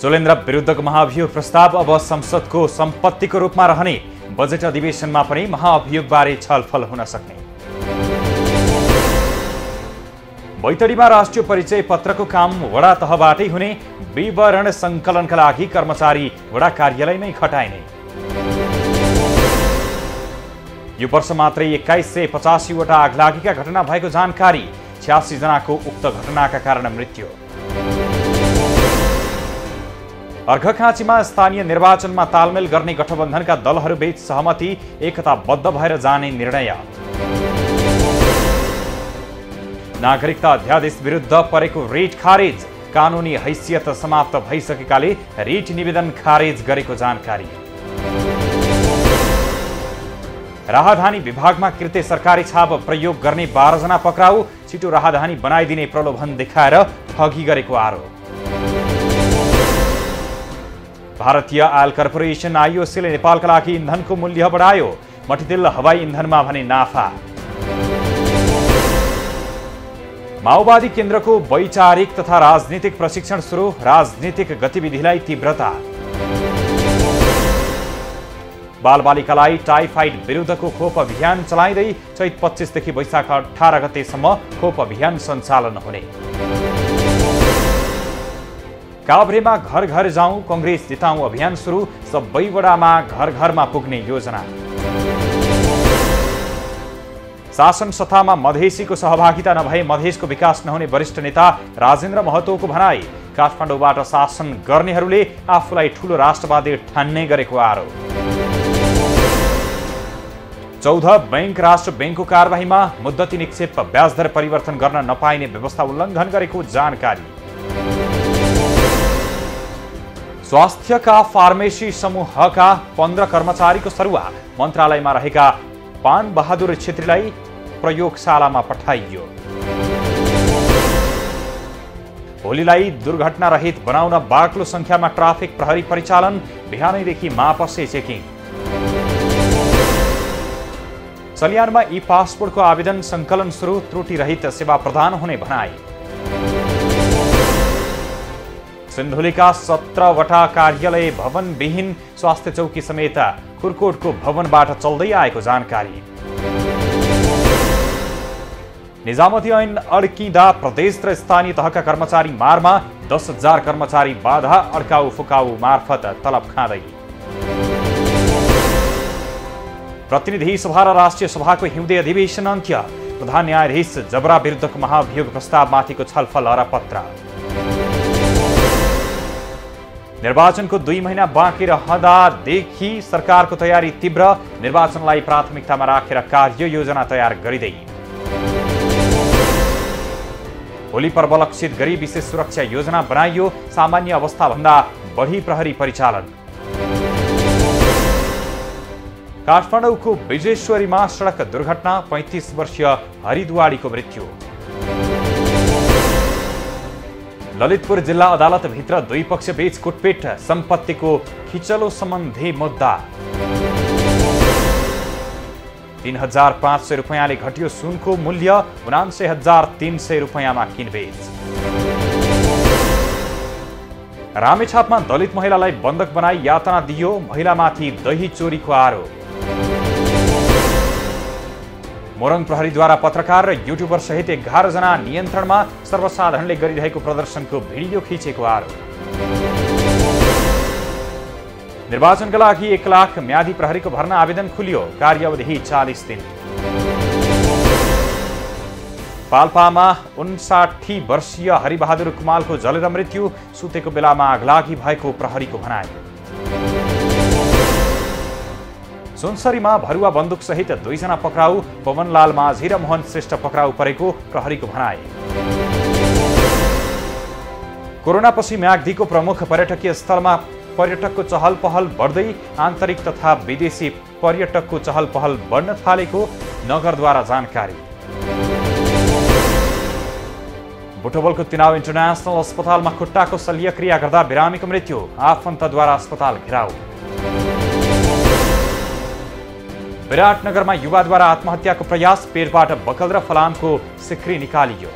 चोलेन्द्र विरुद्धको महाभियोग प्रस्ताव अब संसदको सम्पत्तिको रूपमा रहने, बजेट अधिवेशनमा पनि महाभियोगबारे छलफल हुन सक्ने। बैतडीमा राष्ट्रिय परिचय पत्रको काम वडा तहबाटै हुने, विवरण सङ्कलनका लागि कर्मचारी वडा कार्यालयमै खटाइने। यो वर्ष मात्रै 2185 वटा आगलागीका घटना भएको जानकारी, 86 जनाको उक्त घटनाका कारण मृत्यु। अर्घखाँचीमा स्थानीय निर्वाचनमा तालमेल गर्ने गठबन्धनका दलहरूबीच सहमति, एकताबद्ध भएर जाने निर्णय। नागरिकता अध्यादेश विरुद्ध परेको रिट खारेज, कानुनी हैसियत समाप्त भइसकेकाले रिट निवेदन खारेज गरेको जानकारी। राहदानी विभागमा कृत्य सरकारी छाप प्रयोग गर्ने 12 जना पक्राउ, छिटो राहदानी बनाइदिने प्रलोभन देखाएर ठगी गरेको आरोप। भारतीय आयल कर्पोरेसन आइओसीले नेपालका लागि इन्धनको मूल्य बढायो, मटितेल हवाई इन्धनमा भने नाफा। माओवादी केन्द्रको वैचारिक तथा राजनीतिक प्रशिक्षण सुरु, राजनीतिक गतिविधिलाई तीव्रता। बालबालिकालाई टाइफाइड विरुद्धको खोप अभियान चलाइँदै चैत 25 देखि वैशाख 18 गतेसम्म खोप अभियान सञ्चालन हुने। काभ्रेमा घर घर जाउँ कांग्रेस जिताउँ अभियान सुरु, सबै वडामा घर घरमा पुग्ने योजना। शासन सत्तामा मधेसीको सहभागिता नभए मधेसको विकास नहुने वरिष्ठ नेता राजेन्द्र महतोको भनाई, काठमाडौँबाट शासन गर्नेहरूले आफूलाई ठूलो राष्ट्रवादी ठान्ने गरेको आरोप। 14 बैंक राष्ट्र बैंकको कारबाहीमा मुद्दती निक्षेप ब्याजदर परिवर्तन गर्न नपाइने व्यवस्था उल्लङ्घन गरेको जानकारी। स्वास्थ्यका फार्मेसी समूहका 15 कर्मचारीको सरुवा, मन्त्रालयमा रहेका पान बहादुर छेत्रीलाई प्रयोगशालामा पठाइयो। होलीलाई दुर्घटना रहित बनाउन बाक्लो संख्यामा ट्राफिक प्रहरी परिचालन, बिहानैदेखि मापसे चेकिङ। सल्यानमा ई पासपोर्टको आवेदन सङ्कलन सुरु, त्रुटि रहित सेवा प्रदान हुने भनाई। सिन्धुलीका 17 वटा कार्यालय भवन विहीन, स्वास्थ्य चौकी समेत खुरकोटको भवनबाट चल्दै आएको जानकारी। निजामती ऐन अड्किँदा प्रदेश र स्थानीय तहका कर्मचारी मारमा, 10,000 कर्मचारी बाधा अड्काउ फुकाउ मार्फत तलब खाँदै। प्रतिनिधि सभा र राष्ट्रिय सभाको हिउँदे अधिवेशन अन्त्य, प्रधान न्यायाधीश जबरा विरुद्धको महाभियोग प्रस्तावमाथिको छलफल हरपत्र। निर्वाचनको 2 महिना बाँकी रहँदादेखि सरकारको तयारी तीव्र, निर्वाचनलाई प्राथमिकतामा राखेर कार्ययोजना तयार गरिँदै। होली पर्व लक्षित गरी विशेष सुरक्षा योजना बनाइयो, सामान्य अवस्थाभन्दा बढी प्रहरी परिचालन। काठमाडौँको विजेश्वरीमा सडक दुर्घटना, 35 वर्षीय हरिद्वारीको मृत्यु। ललितपुर जिल्ला अदालतभित्र 2 पक्षबीच कुटपिट, सम्पत्तिको खिचलो सम्बन्धी मुद्दा। 3,500 रुपैयाँले घट्यो सुनको मूल्य, 79,300 रुपैयाँमा किनबेच। रामेछापमा दलित महिलालाई बन्धक बनाई यातना दियो, महिलामाथि दही चोरीको आरोप। मोरङ प्रहरीद्वारा पत्रकार र युट्युबर सहित 11 जना नियन्त्रणमा, सर्वसाधारणले गरिरहेको प्रदर्शनको भिडियो खिचेको आरोप। निर्वाचनका लागि 1 लाख म्यादी प्रहरीको भर्ना आवेदन खुल्यो, कार्यावधि 40 दिन। पाल्पामा 59 वर्षीय हरिबहादुर कुमालको जलेर मृत्यु, सुतेको बेलामा आगलागी भएको प्रहरीको भनाई। सुनसरीमा भरुवा बन्दुक सहित 2 जना पक्राउ, पवनलाल माझी र मोहन श्रेष्ठ पक्राउ परेको प्रहरीको भनाई। कोरोनापछि म्याग्दीको प्रमुख पर्यटकीय स्थलमा पर्यटकको चहल पहल बढ्दै, आन्तरिक तथा विदेशी पर्यटकको चहल पहल बढ्न थालेको नगरद्वारा जानकारी। बुटवलको तिनाव इन्टरनेसनल अस्पतालमा खुट्टाको शल्यक्रिया गर्दा बिरामीको मृत्यु, आफन्तद्वारा अस्पताल घेराउ। विराटनगरमा युवाद्वारा आत्महत्याको प्रयास, पेटबाट बकल र फलामको सिक्री निकालियो।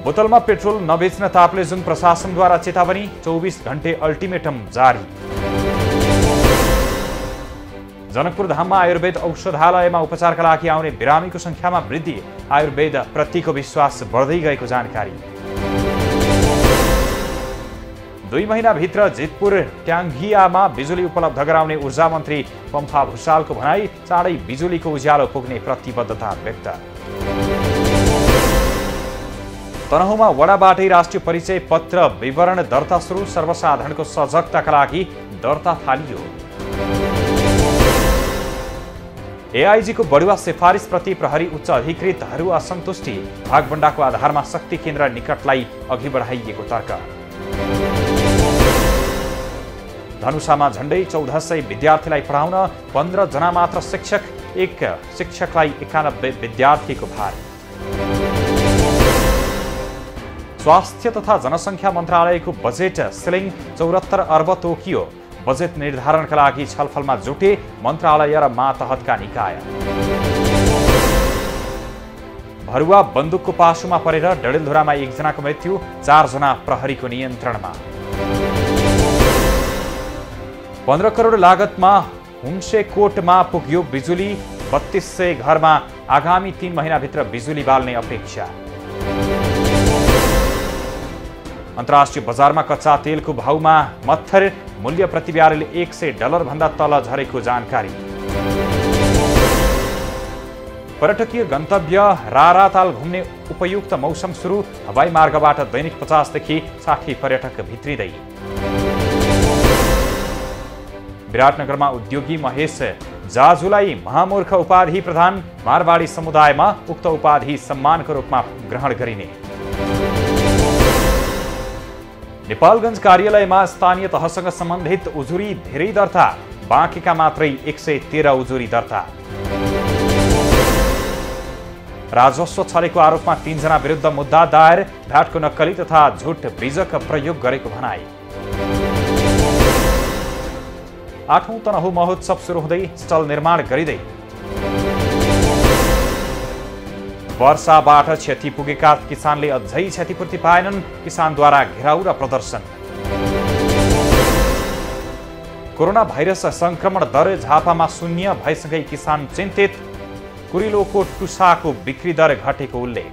बोतलमा पेट्रोल नबेच्न ताप्लेजुङ प्रशासनद्वारा चेतावनी, 24 घण्टे अल्टिमेटम जारी। जनकपुर धाममा आयुर्वेद औषधालयमा उपचारका लागि आउने बिरामीको संख्यामा वृद्धि, आयुर्वेद प्रतिको विश्वास बढ्दै गएको जानकारी। 2 महिनाभित्र जितपुर ट्याङ्गियामा बिजुली उपलब्ध गराउने ऊर्जा मन्त्री पम्फा भुषालको भनाई, चाँडै बिजुलीको उज्यालो पुग्ने प्रतिबद्धता व्यक्त। तनहुँमा वडाबाटै राष्ट्रिय परिचय पत्र विवरण दर्ता सुरु, सर्वसाधारणको सजगताका लागि दर्ता थालियो। एआइजीको बढुवा सिफारिसप्रति प्रहरी उच्च अधिकृतहरू असन्तुष्टि, भागभण्डाको आधारमा शक्ति केन्द्र निकटलाई अघि बढाइएको तर्क। धनुषामा झण्डै 1400 विद्यार्थीलाई पढाउन 15 जना मात्र शिक्षक, एक शिक्षकलाई 91 विद्यार्थीको भार। स्वास्थ्य तथा जनसङ्ख्या मन्त्रालयको बजेट सिलिङ 74 अर्ब तोकियो, बजेट निर्धारणका लागि छलफलमा जुटे मन्त्रालय र मातहतका निकाय। भरुवा बन्दुकको पासोमा परेर डडेलधुरामा 1 जनाको मृत्यु, 4 जना प्रहरीको नियन्त्रणमा। 15 करोड लागतमा हुम्सेकोटमा पुग्यो बिजुली, 3200 घरमा आगामी 3 महिनाभित्र बिजुली बाल्ने अपेक्षा। अन्तर्राष्ट्रिय बजारमा कच्चा तेलको भाउमा मत्थर, मूल्य प्रति ब्यारेल $100 भन्दा तल झरेको जानकारी। पर्यटकीय गन्तव्य राराताल घुम्ने उपयुक्त मौसम सुरु, हवाई मार्गबाट दैनिक 50 देखि 60 पर्यटक भित्रिँदै। विराटनगरमा उद्योगी महेश जाजुलाई महामूर्ख उपाधि प्रदान, मारवाडी समुदायमा उक्त उपाधि सम्मानको रूपमा ग्रहण गरिने। नेपालगञ्ज कार्यालयमा स्थानीय तहसँग सम्बन्धित उजुरी धेरै दर्ता, बाँकीका मात्रै 113 उजुरी दर्ता। राजस्व छलेको आरोपमा 3 जना विरुद्ध मुद्दा दायर, भ्याटको नक्कली तथा झुट बीजक प्रयोग गरेको भनाई। 8औं तनहु महोत्सव सुरु हुँदै स्टल निर्माण गरिँदै। वर्षाबाट क्षति पुगेका किसानले अझै क्षतिपूर्ति पाएनन्, किसानद्वारा घेराउ र प्रदर्शन। कोरोना भाइरस संक्रमण दर झापामा 0 भएसँगै किसान चिन्तित, कुरिलोको टुसाको बिक्री दर घटेको उल्लेख।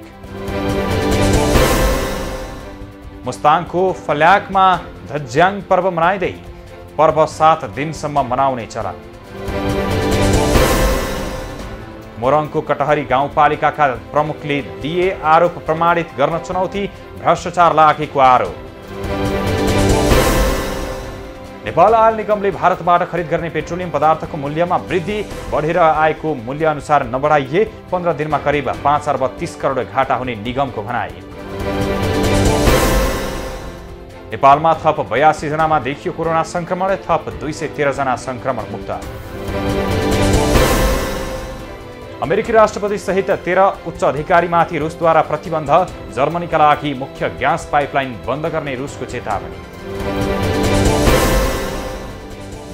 मुस्ताङको फल्याकमा धज्याङ पर्व मनाइँदै, पर्व 7 दिनसम्म मनाउने चलन। मोरङको कटहरी गाउँपालिकाका प्रमुखले दिए आरोप प्रमाणित गर्न चुनौती, भ्रष्टाचार लागेको आरोप। नेपाल आयल निगमले भारतबाट खरिद गर्ने पेट्रोलियम पदार्थको मूल्यमा वृद्धि, बढेर आएको मूल्य अनुसार नबढाइए 15 दिनमा करिब 5 अर्ब 30 करोड घाटा हुने निगमको भनाई। नेपालमा थप 82 जनामा देखियो कोरोना संक्रमण, थप 213 जना संक्रमण मुक्त। अमेरिकी राष्ट्रपति सहित 13 उच्च अधिकारीमाथि रुसद्वारा प्रतिबन्ध, जर्मनीका लागि मुख्य ग्यास पाइपलाइन बन्द गर्ने रुसको चेतावनी।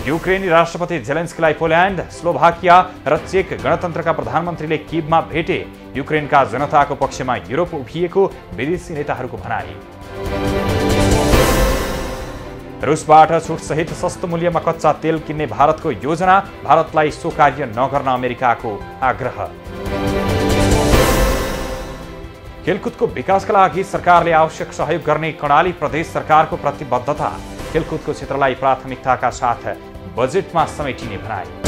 युक्रेनी राष्ट्रपति जेलेन्स्कीलाई पोल्यान्ड, स्लोभाकिया र चेक गणतन्त्रका प्रधानमन्त्रीले किभमा भेटे, युक्रेनका जनताको पक्षमा युरोप उभिएको विदेशी नेताहरूको भनाई। रुसबाट छुटसहित सस्तो मूल्यमा कच्चा तेल किन्ने भारतको योजना, भारतलाई सो कार्य नगर्न अमेरिकाको आग्रह। खेलकुदको विकासका लागि सरकारले आवश्यक सहयोग गर्ने कर्णाली प्रदेश सरकारको प्रतिबद्धता, खेलकुदको क्षेत्रलाई प्राथमिकताका साथ बजेटमा समेटिने भनाई।